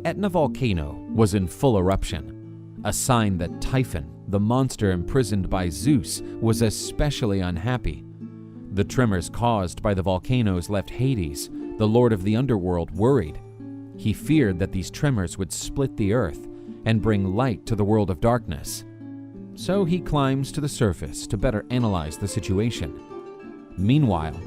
Etna volcano was in full eruption, a sign that Typhon, the monster imprisoned by Zeus, was especially unhappy. The tremors caused by the volcanoes left Hades, the lord of the underworld, worried. He feared that these tremors would split the earth and bring light to the world of darkness. So he climbs to the surface to better analyze the situation. Meanwhile,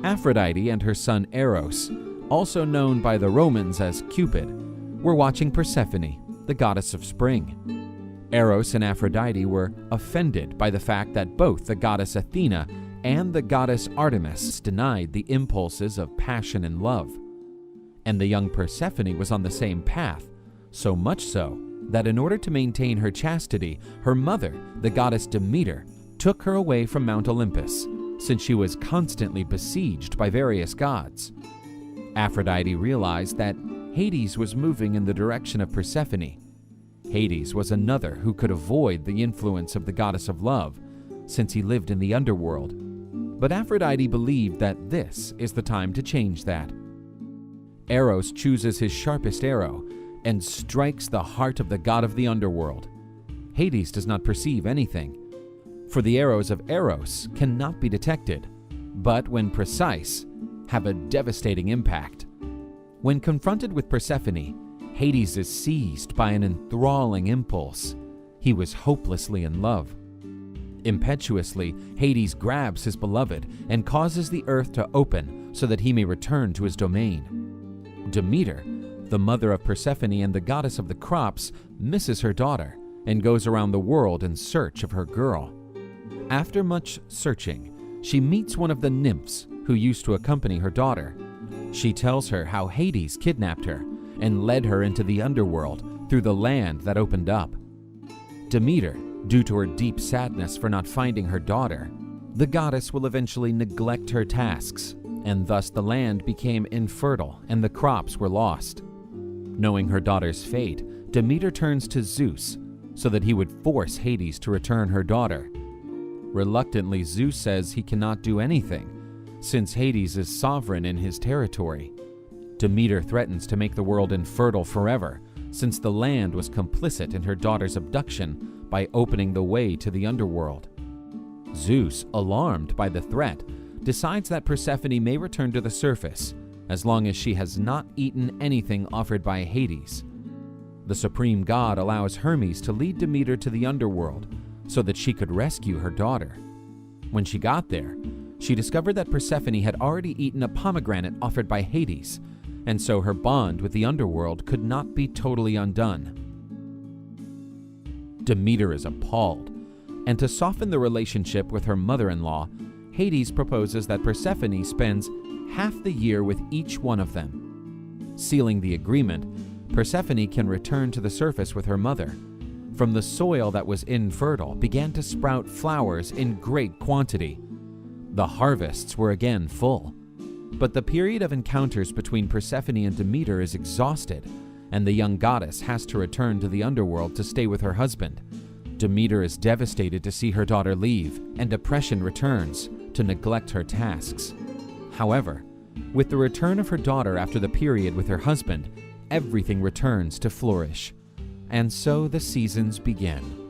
Aphrodite and her son Eros, also known by the Romans as Cupid, were watching Persephone, the goddess of spring. Eros and Aphrodite were offended by the fact that both the goddess Athena and the goddess Artemis denied the impulses of passion and love. And the young Persephone was on the same path, so much so that in order to maintain her chastity, her mother, the goddess Demeter, took her away from Mount Olympus, since she was constantly besieged by various gods. Aphrodite realized that Hades was moving in the direction of Persephone. Hades was another who could avoid the influence of the goddess of love, since he lived in the underworld. But Aphrodite believed that this is the time to change that. Eros chooses his sharpest arrow and strikes the heart of the god of the underworld. Hades does not perceive anything, for the arrows of Eros cannot be detected, but when precise, have a devastating impact. When confronted with Persephone, Hades is seized by an enthralling impulse. He was hopelessly in love. Impetuously, Hades grabs his beloved and causes the earth to open so that he may return to his domain. Demeter, the mother of Persephone and the goddess of the crops, misses her daughter and goes around the world in search of her girl. After much searching, she meets one of the nymphs who used to accompany her daughter. She tells her how Hades kidnapped her and led her into the underworld through the land that opened up. Demeter, due to her deep sadness for not finding her daughter, the goddess will eventually neglect her tasks, and thus the land became infertile and the crops were lost. Knowing her daughter's fate, Demeter turns to Zeus so that he would force Hades to return her daughter. Reluctantly, Zeus says he cannot do anything, since Hades is sovereign in his territory. Demeter threatens to make the world infertile forever, since the land was complicit in her daughter's abduction by opening the way to the underworld. Zeus, alarmed by the threat, decides that Persephone may return to the surface as long as she has not eaten anything offered by Hades. The supreme god allows Hermes to lead Demeter to the underworld so that she could rescue her daughter. When she got there, she discovered that Persephone had already eaten a pomegranate offered by Hades, and so her bond with the underworld could not be totally undone. Demeter is appalled, and to soften the relationship with her mother-in-law, Hades proposes that Persephone spends half the year with each one of them. Sealing the agreement, Persephone can return to the surface with her mother. From the soil that was infertile began to sprout flowers in great quantity. The harvests were again full. But the period of encounters between Persephone and Demeter is exhausted, and the young goddess has to return to the underworld to stay with her husband. Demeter is devastated to see her daughter leave, and depression returns to neglect her tasks. However, with the return of her daughter after the period with her husband, everything returns to flourish. And so the seasons begin.